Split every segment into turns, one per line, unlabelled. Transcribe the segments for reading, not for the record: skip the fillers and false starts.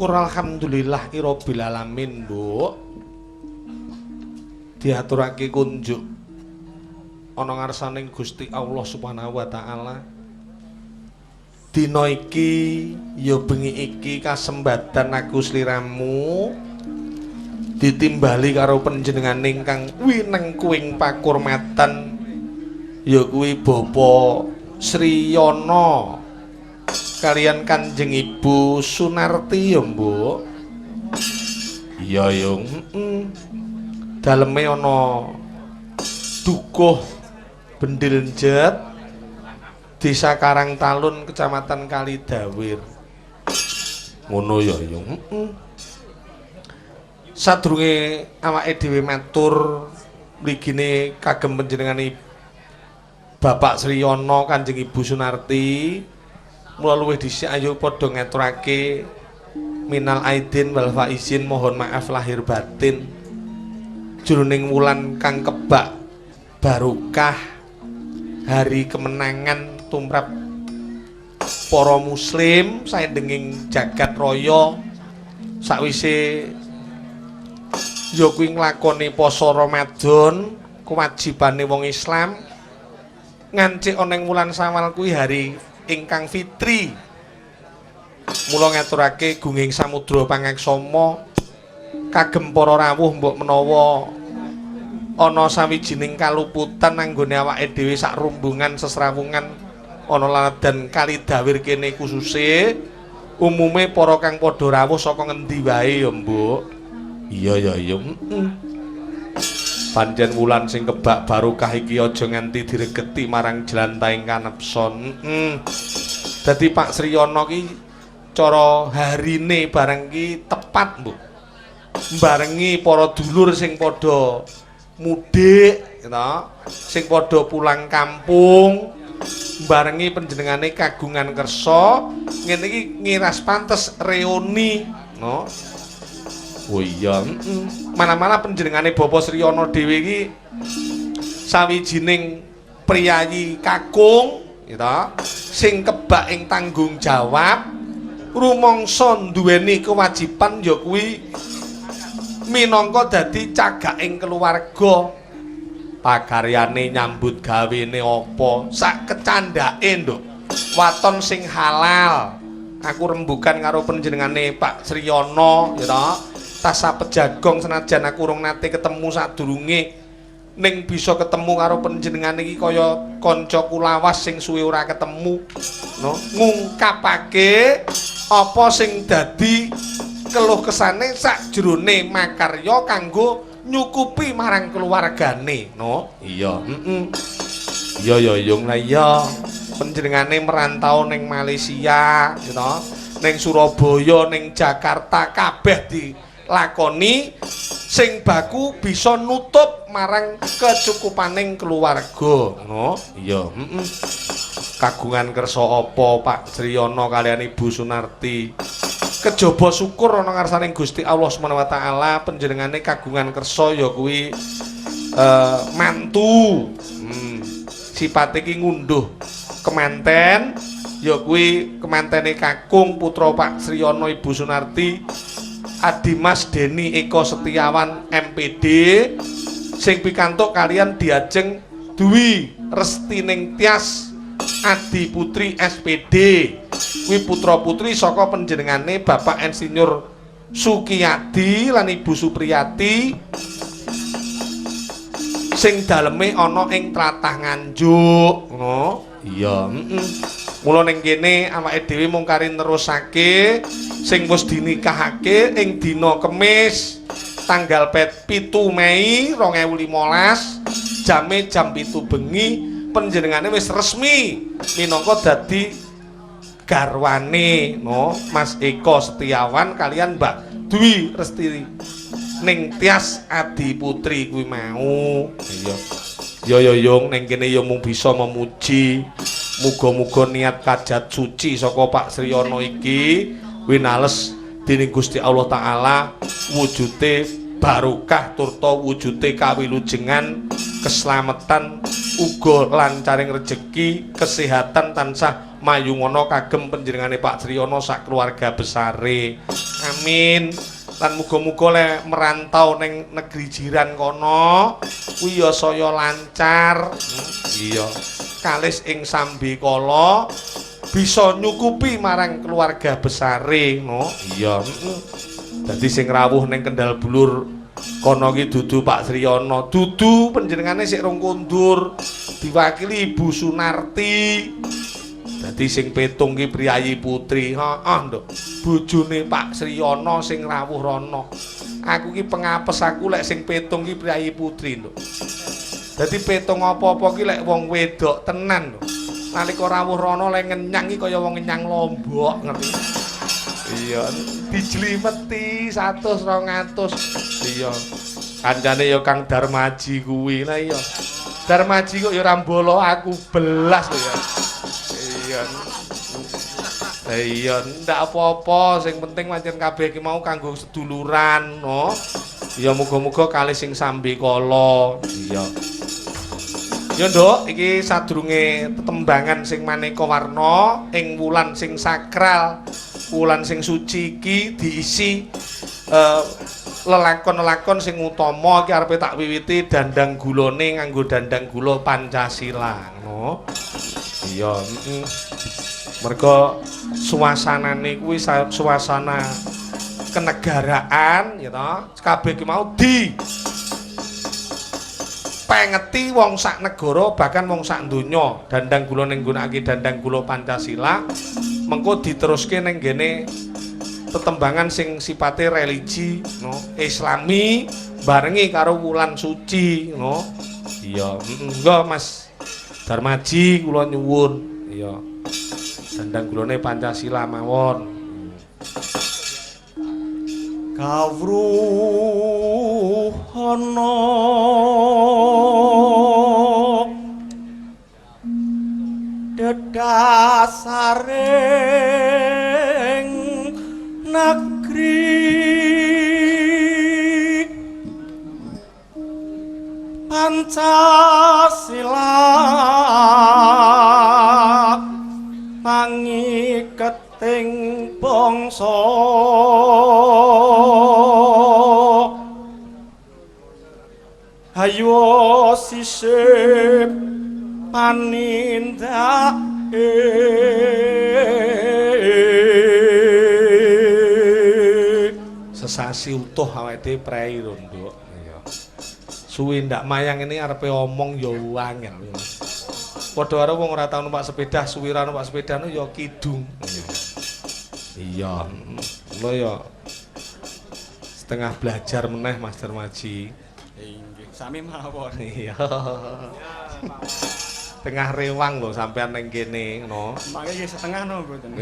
syukur alhamdulillahirabbil alamin, Mbok. Diaturake kunjuk ana ngarsaning Gusti Allah Subhanahu wa taala. Dina iki ya bengi iki kasembatan aku sliramu ditimbali karo panjenengan ingkang wineng kuing pakurmatan ya kuwi Bapak Sriyana kalian Kanjeng Ibu Sunarti ya, Mbok. Iya, Yung. Daleme ana dukuh Bendiljet Desa Karangtalun Kecamatan Kalidawir. Ngono ya, Yung. Sadurunge awake dhewe matur mrigine kagem panjenengane Bapak Sriyana Kanjeng Ibu Sunarti, mula luwih dhisik ayo padha ngaturake minal aidin wal faizin, mohon maaf lahir batin jroning wulan kang kebak barokah, hari kemenangan tumrap para muslim saindenging jagat raya sakwise ya kuwi nglakoni poso Ramadan kewajibane wong Islam ngancik ana ing wulan Sawal kuwi hari ingkang fitri. Mula ngaturake gunging samudra pangaksama kagem para rawuh mbok menawa ana sawijining kaluputan anggone awake dhewe sak rumbungan sesrawungan ana laladan Kalidawir kene kususe umume para kang padha rawuh saka ngendi wae ya, Mbok. Iya ya, iya. Pancen wulan sing kebak barokah iki aja nganti diregeti marang jlantaing kanepson. Dadi Pak Sriyana ki cara harine bareng ki tepat, Mbok. Barengi para dulur sing padha mudik, gitu, sing padha pulang kampung, barengi panjenengane kagungan kersa, ngene iki ngiras pantes reuni, no. Oh iya, mana-mana panjenengane Bapak Sriyana dhewe iki sawijining priyayi kakung, gitu, sing kebak ing tanggung jawab, rumangsa duweni kewajiban ya kuwi minangka dadi cagaking keluarga. Pagaryane nyambut gawene apa sak kecandhake, Nduk. Waton sing halal. Aku rembugan karo panjenengane Pak Sriyana, ya ta. Tasa pejagong senajan aku urung nate ketemu sadurunge ning bisa ketemu karo panjenengane iki kaya kanca kulawas sing suwe ora ketemu, no. Ngungkapake apa sing dadi keluh kesane sakjroning makarya kanggo nyukupi marang keluargane, no. Iya, iya ya, Yung. Lah iya panjenengane merantau ning Malaysia, gitu, ning Surabaya, ning Jakarta kabeh dilakoni sing baku bisa nutup marang kecukupaning keluarga, no. Iya, kagungan kersa apa Pak Sriyana kaliyan Ibu Sunarti? Kejaba syukur ana ngarsaning Gusti Allah Subhanahu wa taala panjenengane kagungan kersa ya kuwi mantu. Sipate iki ngunduh kemanten ya kuwi kemantene kakung putra Pak Sriyana Ibu Sunarti Adimas Deni Eko Setiawan MPD sing pikantuk kalian diajeng Dwi Restining Tias Adi Putri SPD kuwi putra putri saka panjenengane Bapak Insinyur Sukiyadi lan Ibu Supriyati sing daleme ana ing tlatah Nganjuk, ngono. Iya, mula ning kene awake dhewe mung kari nerusake sing wis dinikahake ing dina Kemis tanggal 7 Mei 2015 jame jam 7 bengi panjenengane wis resmi minangka dadi garwane, no, Mas Eko Setiawan kalian Mbak Dwi Resti ning Tias Adi Putri kuwi mau. Iya. Ya Yung ning kene ya mung bisa memuji muga-muga niat kajat suci saka Pak Sriyana iki winales dening Gusti Allah taala wujude barokah turta wujude kawilujengan keselamatan uga lancaring rejeki kesehatan tansah mayungana kagem panjenengane Pak Triyana sak keluarga besare. Amin. Lan muga-muga le merantau ning negeri jiran kono kuwi ya saya lancar. Iya. Kalis ing sambikala bisa nyukupi marang keluarga besare, no. Iya, dadi sing rawuh ning Kendal Bulur kono iki dudu Pak Triyana, dudu panjenengane sik rong kondur, diwakili Ibu Sunarti. Dadi sing petung ki Priyayi Putri. Heeh, Nduk. Bojone Pak Triyana sing rawuh rono. Aku ki pengapes aku lek sing petung ki Priyayi Putri, Nduk. Dadi petung apa-apa ki lek wong wedok tenan, Nduk. Nalika rawuh rono lek ngenyang ki kaya wong ngenyang Lombok, ngerti? Iya, dijlimeti 100 200. Iya. Kancane ya Kang Darmaji kuwi. Lah iya. Darmaji kok ya ora mbolo aku belas lho ya. Iya. Iya, ndak apa-apa, sing penting pancen kabeh iki mau kanggo seduluran, no. Ya muga-muga kalih sing sambikala. Iya. Ya Nduk, iki sadurunge tetembangan sing maneka warna ing wulan sing sakral, wulan sing suci iki diisi lelakon-lelakon sing utama iki arepe tak wiwiti dandang gulane nganggo dandang gula Pancasila, no. Iya, merga suasanane kuwi suasana kenegaraan ya to. Kabeh ki mau di pengeti wong sak negara bahkan wong sak donya dandang gula ning nggunakake dandang gula Pancasila mengko diteruske ning gene tetembangan sing sipate religi no Islami barengi karo wulan suci no iya enggak Mas Darmaji kula nyuwun iya dandang gulane Pancasila mawon kawruhana dedasaring negeri Pancasila pangiketing bangsa ayo sisip panindake sesasi utuh awake dhewe prei lho Nduk iya suwi ndak mayang ini arepe omong ya angel padha karo wong ora tau numpak sepeda suwi ra numpak sepeda no ya kidung iya lho ya setengah belajar meneh Mas Darmaji inggih sami mawon iya tengah rewang lho sampean ning kene no mangke iki setengah no mboten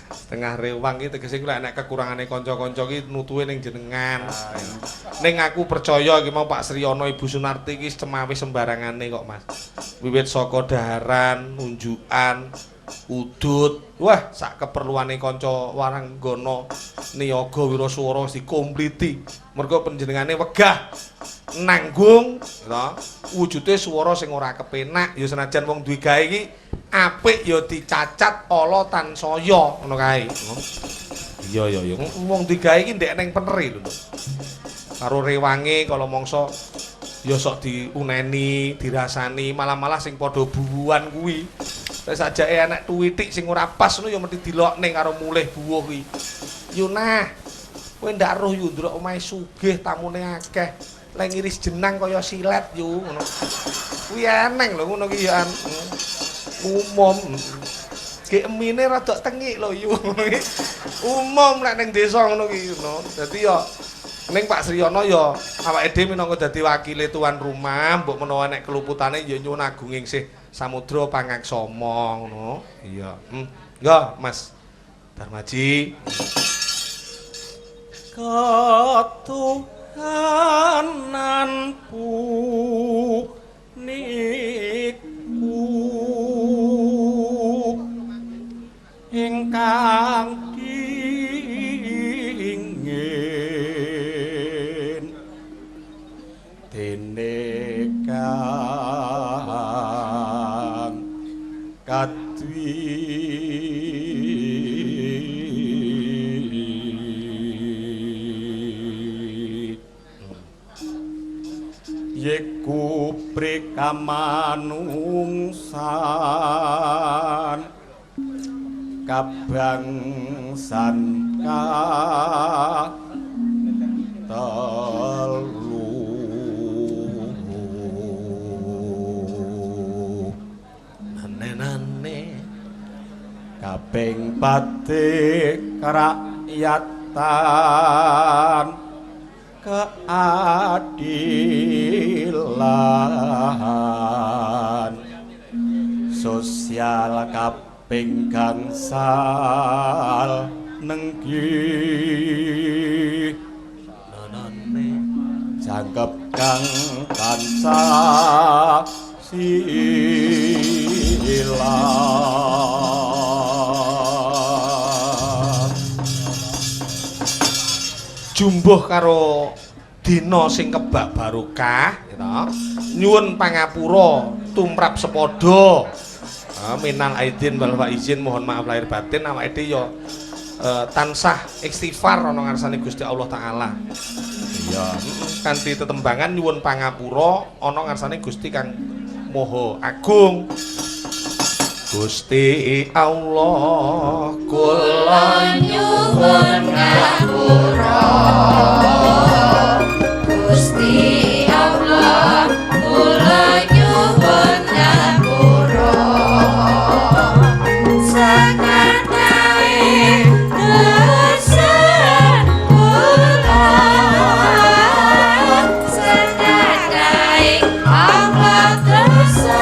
setengah rewang iki tegese lek nek kekurangane kanca-kanca iki nutuhe ning jenengan ning aku percaya iki mau Pak Sriono Ibu Sunarti iki cemawe sembarangane kok Mas wiwit saka daharan unjukan udut wah sak keperluane kanca waranggana niyaga wiraswara dikompliti mergo panjenengane wegah nanggung to wujude swara sing ora kepenak ya senajan wong duwe gawe iki apik ya dicacat ala tansaya ngono kae iya wong duwe gawe iki ndek ning peneri lho karo rewange kala mangsa ya sok diuneni dirasani malah-malah sing padha buwuhan kuwi wis sajake anak tuwitik sing ora pas ngono ya mesti dilokne karo mulih buwuh kuwi Yunah kowe ndak roh yu ndruk omahe sugih tamune akeh lek ngiris jenang kaya silet yu ngono kuwi eneng lho ngono ki ya umum ki emine rada tengik lho yu umum lek ning desa ngono ki ngono dadi ya ning Pak Sriono ya awake dhewe minangka dadi wakile tuan rumah mbok menawa nek keluputane ya nyuwun agung sih samudra pangaksama ngono iya ya Mas Darmaji ketuhanan niku ingkang dingin dene kang kadwi
Yeku prikamanungsan kabangsan ka telu
aneh-aneh
kaping pati kerakyatan keadilan sosial kaping gangsal nenggi
nanane
jangkep kang tansah silang
jumbuh karo dina sing kebak barokah gitu. Nyuwun pangapura tumrap sepada minal aidin wal faizin mohon maaf lahir batin awake dhewe ya tansah istighfar ana ngarsane Gusti Allah taala. Iya, kanthi tetembangan nyuwun pangapura ana ngarsane Gusti kang Maha Agung. Gusti Allah kula
nyuwun ngapura Gusti Allah kula nyuwun ngapura sakatahe dosa kula sakatahe Allah dosa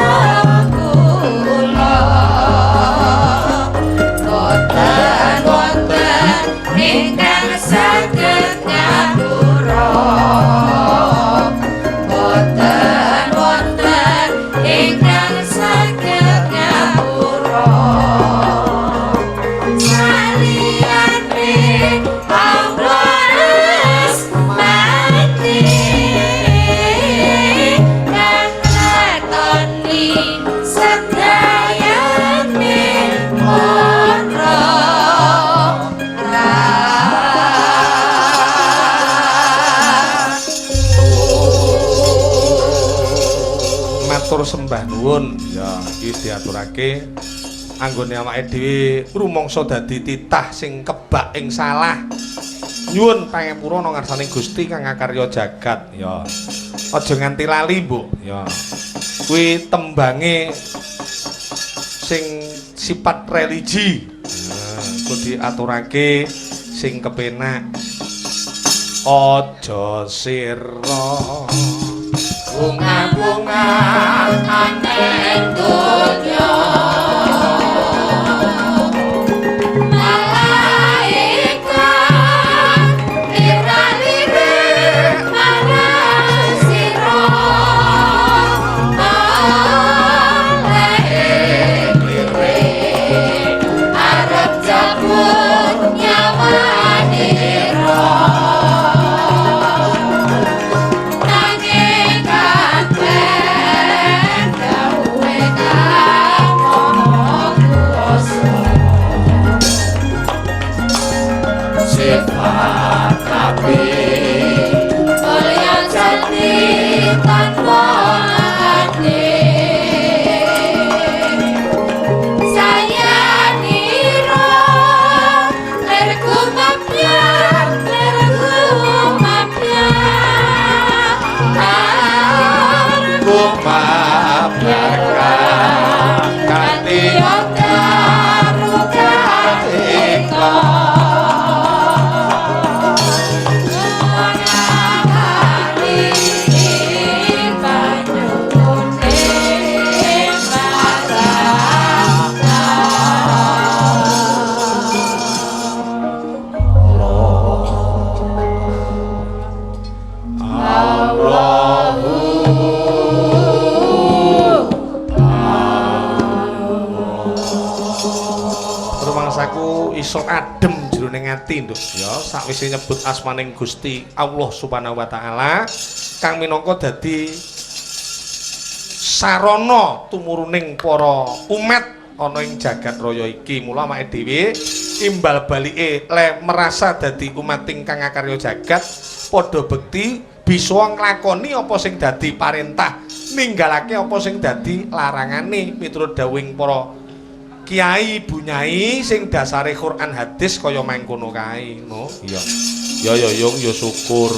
boten wonten ingkang saged ngapura boten wonten ingkang saged ngapura saliyane Allah mati kang ngatoni sedayane
matur sembah nuwun ya iki diaturake anggone awake dhewe rumangsa dadi titah sing kebak ing salah nyuwun pangapura ana ngarsane Gusti kang ngakarya jagat ya aja nganti lali mbok ya kuwi tembange sing sifat religi kudu diaturake sing kepenak aja sira
bunga-bunga aneh donya malaikat lira-lira marang sira malaikat arep cabut nyawanira
iso adem jroning ati nduk ya sakwise nyebut asmaning Gusti Allah Subhanahu wa taala kang minangka dadi sarana tumuruning para umat ana ing jagat raya iki mula awake dhewe imbal balike le merasa dadi umat ingkang ngakarya jagat padha bekti bisa nglakoni apa sing dadi parentah, ninggalake apa sing dadi larangane miturut dawuhing para kiai bunyai sing dasare Quran hadis kaya mangkono kae, no. Iya. Ya yung ya syukur.